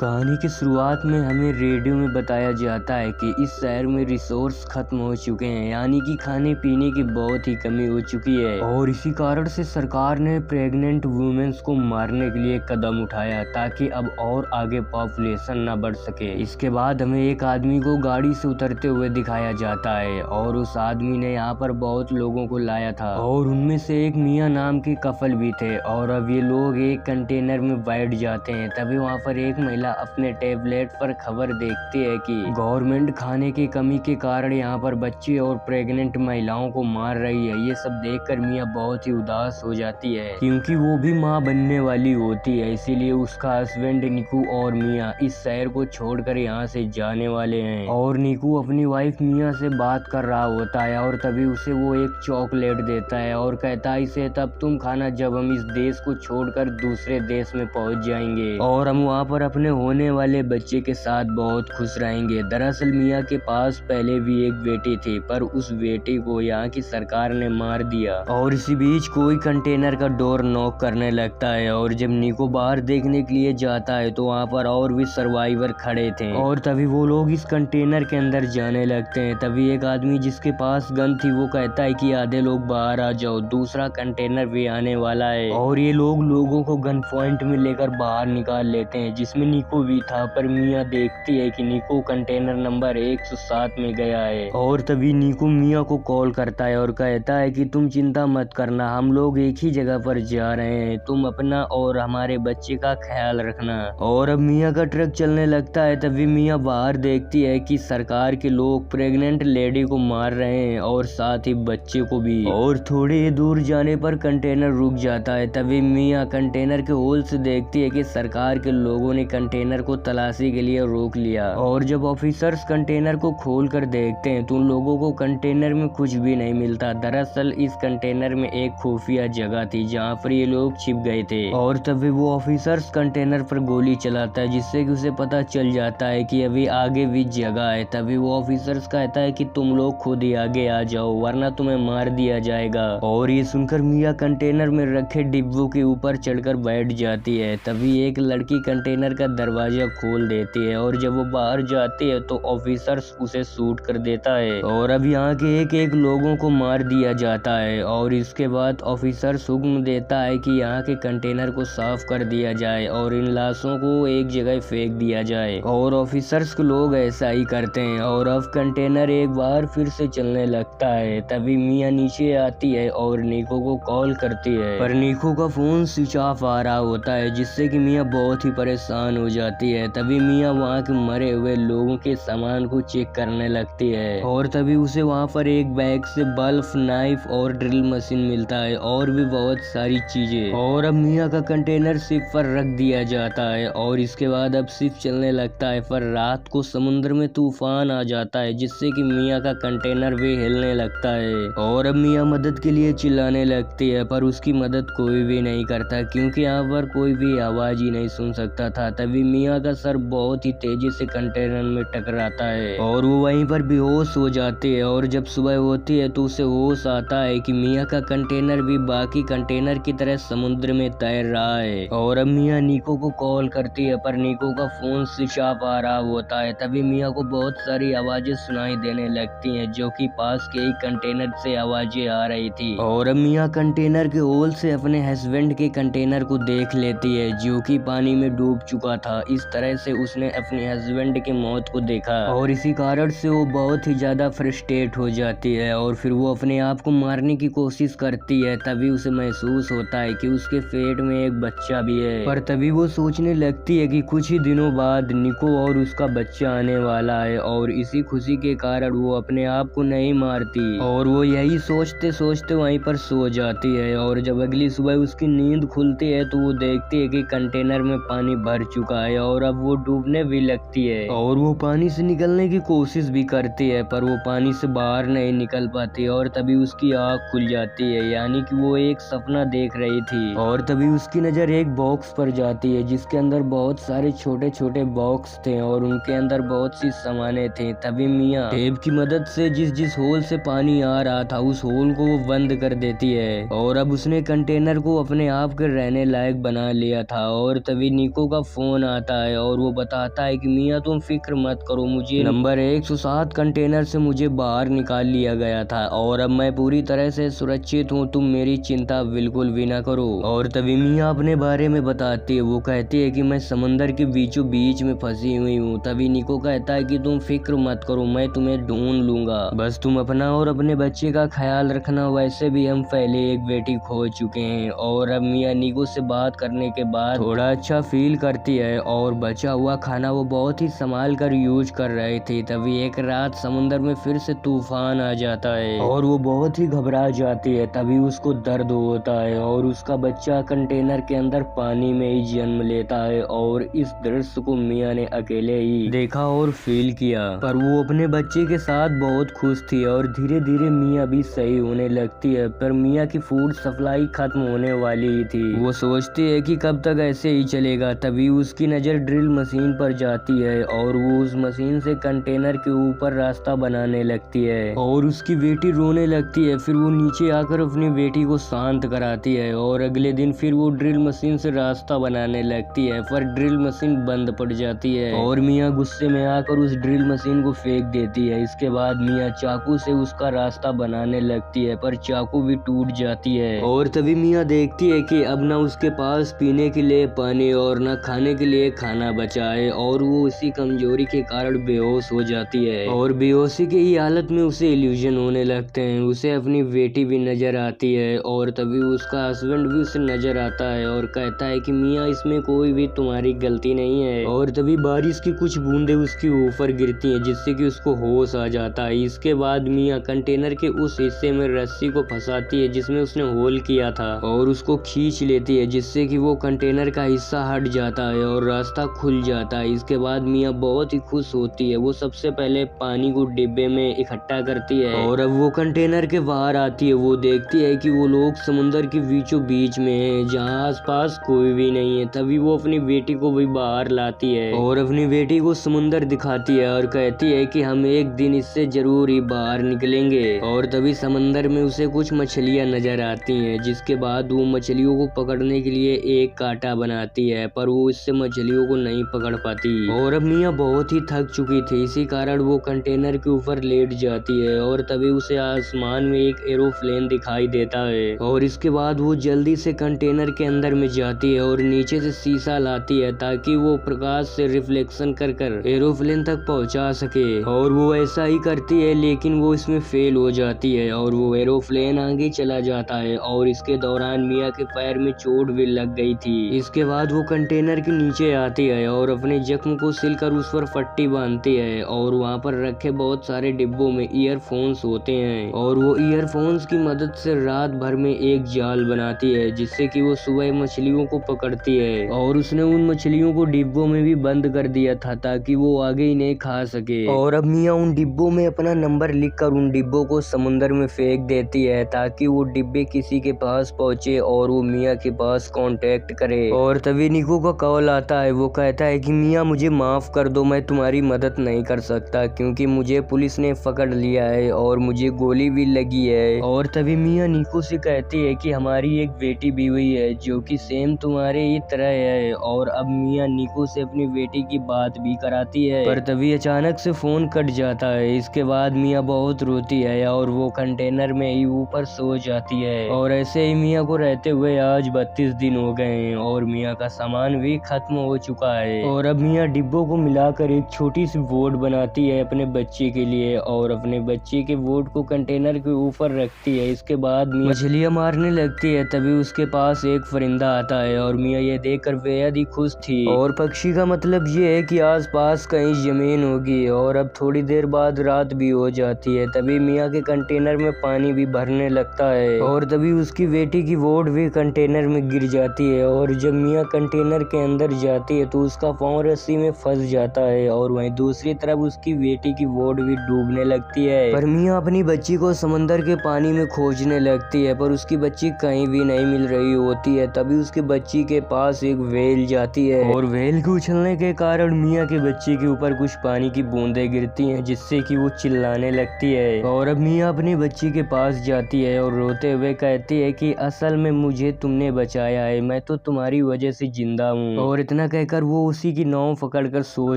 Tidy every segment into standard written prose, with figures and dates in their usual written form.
कहानी की शुरुआत में हमें रेडियो में बताया जाता है कि इस शहर में रिसोर्स खत्म हो चुके हैं, यानी कि खाने पीने की बहुत ही कमी हो चुकी है और इसी कारण से सरकार ने प्रेग्नेंट वुमेन्स को मारने के लिए कदम उठाया ताकि अब और आगे पॉपुलेशन न बढ़ सके। इसके बाद हमें एक आदमी को गाड़ी से उतरते हुए दिखाया जाता है और उस आदमी ने यहाँ पर बहुत लोगों को लाया था और उनमें से एक मियाँ नाम के कपल भी थे और अब ये लोग एक कंटेनर में बैठ जाते हैं। तभी वहाँ पर एक महिला अपने टेबलेट पर खबर देखती है कि गवर्नमेंट खाने की कमी के कारण यहाँ पर बच्चे और प्रेग्नेंट महिलाओं को मार रही है। ये सब देखकर मियाँ बहुत ही उदास हो जाती है क्योंकि वो भी माँ बनने वाली होती है। इसीलिए उसका हस्बैंड निकू और मियाँ इस शहर को छोड़कर यहाँ से जाने वाले हैं और निकू अपनी वाइफ मियाँ से बात कर रहा होता है और तभी उसे वो एक चॉकलेट देता है और कहता है इसे तब तुम खाना जब हम इस देश को छोड़कर दूसरे देश में पहुंच जाएंगे और हम वहाँ पर अपने होने वाले बच्चे के साथ बहुत खुश रहेंगे। दरअसल मियाँ के पास पहले भी एक बेटी थी पर उस बेटी को यहाँ की सरकार ने मार दिया और इसी बीच कोई कंटेनर का डोर नॉक करने लगता है और जब निको बाहर देखने के लिए जाता है तो वहाँ पर और भी सर्वाइवर खड़े थे और तभी वो लोग इस कंटेनर के अंदर जाने लगते हैं। तभी एक आदमी जिसके पास गन थी वो कहता है कि आधे लोग बाहर आ जाओ, दूसरा कंटेनर भी आने वाला है और ये लोगों को गन पॉइंट में लेकर बाहर निकाल लेते हैं जिसमें निको भी था। पर मियाँ देखती है कि निको कंटेनर नंबर 107 में गया है और तभी निको मियाँ को कॉल करता है और कहता है कि तुम चिंता मत करना, हम लोग एक ही जगह पर जा रहे हैं, तुम अपना और हमारे बच्चे का ख्याल रखना। और अब मियाँ का ट्रक चलने लगता है। तभी मियाँ बाहर देखती है कि सरकार के लोग प्रेग्नेंट लेडी को मार रहे हैं और साथ ही बच्चे को भी और थोड़ी ही दूर जाने पर कंटेनर रुक जाता है। तभी मियाँ कंटेनर के होल से देखती है कि सरकार के लोगों ने कंटेनर को तलाशी के लिए रोक लिया और जब ऑफिसर्स कंटेनर को खोल कर देखते हैं तो उन लोगों को कंटेनर में कुछ भी नहीं मिलता। दरअसल इस कंटेनर में एक खुफिया जगह थी जहाँ पर ये लोग छिप गए थे और तभी वो ऑफिसर्स कंटेनर पर गोली चलाता है जिससे कि उसे पता चल जाता है कि अभी आगे भी जगह है। तभी वो ऑफिसर्स कहता है कि तुम लोग खुद ही आगे आ जाओ वरना तुम्हें मार दिया जाएगा और ये सुनकर मियाँ कंटेनर में रखे डिब्बों के ऊपर चढ़कर बैठ जाती है। तभी एक लड़की कंटेनर का दरवाजा खोल देती है और जब वो बाहर जाती है तो ऑफिसर्स उसे शूट कर देता है और अब यहाँ के एक लोगों को मार दिया जाता है और इसके बाद ऑफिसर्स हुक्म देता है कि यहाँ के कंटेनर को साफ कर दिया जाए और इन लाशों को एक जगह फेंक दिया जाए और ऑफिसर्स के लोग ऐसा ही करते हैं और अब कंटेनर एक बार फिर से चलने लगता है। तभी मियाँ नीचे आती है और निको को कॉल करती है पर निको का फोन स्विच ऑफ आ रहा होता है जिससे कि मियाँ बहुत ही परेशान हो जाती है। तभी मियाँ वहाँ के मरे हुए लोगों के सामान को चेक करने लगती है और तभी उसे वहाँ पर एक बैग से बल्ब, नाइफ और ड्रिल मशीन मिलता है और भी बहुत सारी चीजें और अब मियाँ का कंटेनर शिप पर रख दिया जाता है और इसके बाद अब शिप चलने लगता है। पर रात को समुद्र में तूफान आ जाता है जिससे कि मियाँ का कंटेनर भी हिलने लगता है और अब मियाँ मदद के लिए चिल्लाने लगती है पर उसकी मदद कोई भी नहीं करता क्योंकि यहाँ पर कोई भी आवाज ही नहीं सुन सकता था। तभी मियाँ का सर बहुत ही तेजी से कंटेनर में टकराता है और वो वहीं पर बेहोश हो जाती है और जब सुबह होती है तो उसे होश आता है कि मियाँ का कंटेनर भी बाकी कंटेनर की तरह समुद्र में तैर रहा है और अब मियाँ निको को कॉल करती है पर निको का फोन स्विच ऑफ आ रहा होता है। तभी मियाँ को बहुत सारी आवाजें सुनाई देने लगती हैं जो कि पास के ही कंटेनर से आवाजें आ रही थी और अब मियाँ कंटेनर के होल से अपने हस्बैंड के कंटेनर को देख लेती है जो कि पानी में डूब चुका था। इस तरह से उसने अपने हस्बैंड की मौत को देखा और इसी कारण से वो बहुत ही ज्यादा फ्रस्ट्रेट हो जाती है और फिर वो अपने आप को मारने की कोशिश करती है। तभी उसे महसूस होता है कि उसके पेट में एक बच्चा भी है पर तभी वो सोचने लगती है कि कुछ ही दिनों बाद निको और उसका बच्चा आने वाला है और इसी खुशी के कारण वो अपने आप को नहीं मारती और वो यही सोचते सोचते वहीं पर सो जाती है और जब अगली सुबह उसकी नींद खुलती है तो वो देखती है कि कंटेनर में पानी भर चुका है और अब वो डूबने भी लगती है और वो पानी से निकलने की कोशिश भी करती है पर वो पानी से बाहर नहीं निकल पाती और तभी उसकी आँख खुल जाती है यानी कि वो एक सपना देख रही थी और तभी उसकी नजर एक बॉक्स पर जाती है जिसके अंदर बहुत सारे छोटे छोटे बॉक्स थे और उनके अंदर बहुत सी सामानें थी। तभी मियाँ टेप की मदद से जिस होल से पानी आ रहा था उस होल को वो बंद कर देती है और अब उसने कंटेनर को अपने आप के रहने लायक बना लिया था और तभी निको का फोन आता है और वो बताता है कि मियाँ तुम फिक्र मत करो, मुझे नंबर 107 कंटेनर से मुझे बाहर निकाल लिया गया था और अब मैं पूरी तरह से सुरक्षित हूँ, तुम मेरी चिंता बिल्कुल भी ना करो। और तभी मियाँ अपने बारे में बताती है। वो कहती है कि मैं समंदर के बीचों बीच में फंसी हुई हूँ। तभी निको कहता है कि तुम फिक्र मत करो, मैं तुम्हें ढूंढ लूंगा, बस तुम अपना और अपने बच्चे का ख्याल रखना। वैसे भी हम पहले एक बेटी खो चुके हैं। और अब मियाँ निको से बात करने के बाद थोड़ा अच्छा फील करती है और बचा हुआ खाना वो बहुत ही संभाल कर यूज कर रहे थे। तभी एक रात समुंदर में फिर से तूफान आ जाता है और वो बहुत ही घबरा जाती है। तभी उसको दर्द होता है और उसका बच्चा कंटेनर के अंदर पानी में ही जन्म लेता है। और इस दृश्य को मियाँ ने अकेले ही देखा और फील किया, पर वो अपने बच्चे के साथ बहुत खुश थी। और धीरे धीरे मियाँ भी सही होने लगती है, पर मियाँ की फूड सप्लाई खत्म होने वाली ही थी। वो सोचती है कि कब तक ऐसे ही चलेगा। तभी उसकी नज़र ड्रिल मशीन पर जाती है और वो उस मशीन से कंटेनर के ऊपर रास्ता बनाने लगती है और उसकी बेटी रोने लगती है। फिर वो नीचे आकर अपनी बेटी को शांत कराती है और अगले दिन फिर वो ड्रिल मशीन से रास्ता बनाने लगती है, पर ड्रिल मशीन बंद पड़ जाती है और मियाँ गुस्से में आकर उस ड्रिल मशीन को फेंक देती है। इसके बाद मियाँ चाकू से उसका रास्ता बनाने लगती है, पर चाकू भी टूट जाती है। और तभी मियाँ देखती है कि अब ना उसके पास पीने के लिए पानी और न खाने के लिए खाना बचा है और वो इसी कमजोरी के कारण बेहोश हो जाती है। और बेहोशी की ही हालत में उसे इल्यूजन होने लगते हैं। उसे अपनी बेटी भी नजर आती है और तभी उसका हस्बैंड भी उसे नजर आता है और कहता है कि मियाँ इसमें कोई भी तुम्हारी गलती नहीं है। और तभी बारिश की कुछ बूंदे उसके ऊपर गिरती हैं जिससे कि उसको होश आ जाता है। इसके बाद मियाँ कंटेनर के उस हिस्से में रस्सी को फंसाती है जिसमें उसने होल किया था और उसको खींच लेती है, जिससे कि वो कंटेनर का हिस्सा हट जाता है और रास्ता खुल जाता है। इसके बाद मियाँ बहुत ही खुश होती है। वो सबसे पहले पानी को डिब्बे में इकट्ठा करती है और अब वो कंटेनर के बाहर आती है। वो देखती है कि वो लोग समुंदर के बीचों बीच में हैं जहाँ आसपास कोई भी नहीं है। तभी वो अपनी बेटी को भी बाहर लाती है और अपनी बेटी को समुंदर दिखाती है और कहती है कि हम एक दिन इससे जरूर ही बाहर निकलेंगे। और तभी समंदर में उसे कुछ मछलियाँ नजर आती हैं, जिसके बाद वो मछलियों को पकड़ने के लिए एक कांटा बनाती है, पर वो इससे मछलियों को नहीं पकड़ पाती। और अब मियाँ बहुत ही थक चुकी थी, इसी कारण वो कंटेनर के ऊपर लेट जाती है और तभी उसे आसमान में एक एरोप्लेन दिखाई देता है। और इसके बाद वो जल्दी से कंटेनर के अंदर में जाती है और नीचे से शीशा लाती है ताकि वो प्रकाश से रिफ्लेक्शन कर कर एरोप्लेन तक पहुंचा सके। और वो ऐसा ही करती है, लेकिन वो इसमें फेल हो जाती है और वो एरोप्लेन आगे चला जाता है और इसके दौरान मियाँ के पैर में चोट भी लग गई थी। इसके बाद वो कंटेनर के नीचे आती है और अपने जख्म को सिलकर उस पर पट्टी बांधती है और वहाँ पर रखे बहुत सारे डिब्बों में ईयरफोन्स होते हैं और वो ईयरफोन्स की मदद से रात भर में एक जाल बनाती है जिससे कि वो सुबह मछलियों को पकड़ती है। और उसने उन मछलियों को डिब्बों में भी बंद कर दिया था ताकि वो आगे इन्हें खा सके। और अब मियाँ उन डिब्बों में अपना नंबर लिखकर उन डिब्बों को समुंदर में फेंक देती है ताकि वो डिब्बे किसी के पास पहुंचे और वो मियाँ के पास कांटेक्ट करे। और तभी निको का कॉल आता है। वो कहता है कि मियाँ मुझे माफ कर दो, मैं तुम्हारी मदद नहीं कर सकता क्योंकि मुझे पुलिस ने पकड़ लिया है और मुझे गोली भी लगी है। और तभी मियाँ निको से कहती है कि हमारी एक बेटी भी हुई है जो कि सेम तुम्हारे ही तरह है। और अब मियाँ निको से अपनी बेटी की बात भी कराती है, पर तभी अचानक से फोन कट जाता है। इसके बाद मियाँ बहुत रोती है और वो कंटेनर में ही ऊपर सो जाती है। और ऐसे ही मियाँ को रहते हुए आज 32 दिन हो गए हैं और मियाँ का सामान भी खत्म हो चुका है। और अब मियाँ डिब्बों को मिलाकर एक छोटी सी बोट बनाती है अपने बच्चे के लिए और अपने बच्चे के बोट को कंटेनर के ऊपर रखती है। इसके बाद मियाँ मछलियाँ मारने लगती है। तभी उसके पास एक परिंदा आता है और मियाँ ये देखकर बेहद ही खुश थी। और पक्षी का मतलब ये है कि आसपास कहीं जमीन होगी। और अब थोड़ी देर बाद रात भी हो जाती है। तभी मियाँ के कंटेनर में पानी भी भरने लगता है और तभी उसकी बेटी की बोट भी कंटेनर में गिर जाती है। और जब मियाँ कंटेनर के अंदर जाती है तो उसका पाँव रस्सी में फंस जाता है और वहीं दूसरी तरफ उसकी बेटी की बोट भी डूबने लगती है। पर मियाँ अपनी बच्ची को समंदर के पानी में खोजने लगती है, पर उसकी बच्ची कहीं भी नहीं मिल रही होती है। तभी उसकी बच्ची के पास एक व्हेल जाती है और व्हेल के उछलने के कारण मियाँ के बच्चे के ऊपर कुछ पानी की बूंदें गिरती हैं जिससे कि वो चिल्लाने लगती है। और अब मियाँ अपनी बच्ची के पास जाती है और रोते हुए कहती है कि असल में मुझे तुमने बचाया है, मैं तो तुम्हारी वजह से जिंदा हूँ। और इतना कहकर वो उसी की नाव पकड़कर सो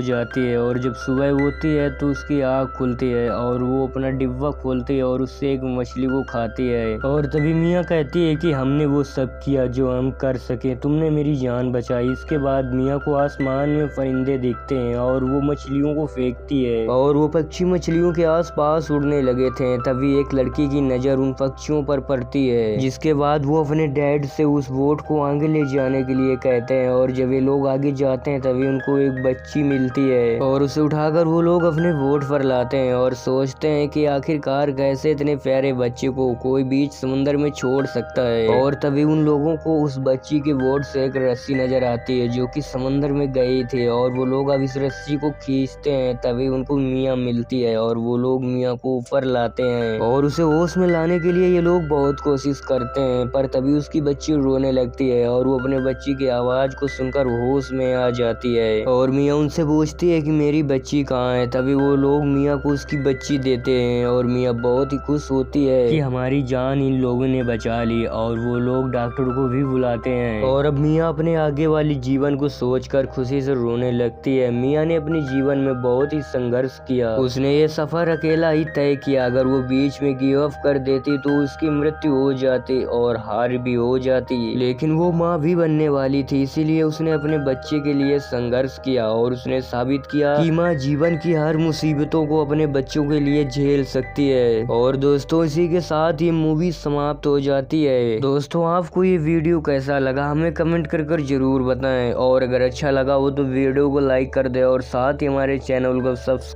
जाती है और जब सुबह होती है तो उसकी आँख खुलती है और वो अपना डिब्बा खोलती है और उससे एक मछली को खाती है। और तभी मियाँ कहती है कि हमने वो सब किया जो हम कर सके, तुमने मेरी जान बचाई। इसके बाद मियाँ को आसमान में परिंदे दिखते हैं और वो मछलियों को फेंकती है और वो पक्षी मछलियों के आसपास उड़ने लगे थे। तभी एक लड़की की नज़र उन पक्षियों पर पड़ती है, जिसके बाद वो अपने डैड से उस बोट को आगे ले जाने के लिए कहते हैं। और जब ये लोग आगे जाते हैं तभी उनको एक बच्ची मिलती है और उसे उठाकर वो लोग अपने बोट पर लाते हैं और सोचते हैं कि आखिरकार कैसे इतने प्यारे बच्चे को कोई बीच समुद्र में छोड़ सकता है। और तभी उन लोगों को उस बच्ची के बोट से एक रस्सी नजर आती है जो कि समुद्र में गई थी और वो लोग अब इस रस्सी को खींचते हैं। तभी उनको मियाँ मिलती है और वो लोग मियाँ को ऊपर लाते हैं और उसे होश में लाने के लिए ये लोग बहुत कोशिश करते हैं, पर तभी उसकी बच्ची रोने लगती है और वो अपने बच्ची की आवाज को सुनकर होश में आ जाती है और मियाँ उनसे पूछती है कि मेरी बच्ची कहाँ है। तभी वो लोग मियाँ को उसकी बच्ची देते हैं और मियाँ बहुत ही खुश होती है कि हमारी जान इन लोगों ने बचा ली। और वो लोग डॉक्टर को भी बुलाते हैं और अब मियाँ अपने आगे वाली जीवन को सोचकर खुशी से रोने लगती है। मियाँ ने अपने जीवन में बहुत ही संघर्ष किया, उसने ये सफर अकेला ही तय किया। अगर वो बीच में गिव अप कर देती तो उसकी मृत्यु हो जाती और हार भी हो जाती, लेकिन वो माँ भी बनने वाली थी, इसीलिए उसने अपने बच्चे के लिए संघर्ष किया और उसने साबित किया कि माँ जीवन की हर मुसीबतों को अपने बच्चों के लिए झेल सकती है। और दोस्तों इसी के साथ ये मूवी समाप्त हो जाती है। दोस्तों आपको ये वीडियो कैसा लगा हमें कमेंट कर जरूर बताएं और अगर अच्छा लगा हो तो वीडियो को लाइक कर दे और साथ ही हमारे चैनल को सब्सक्राइब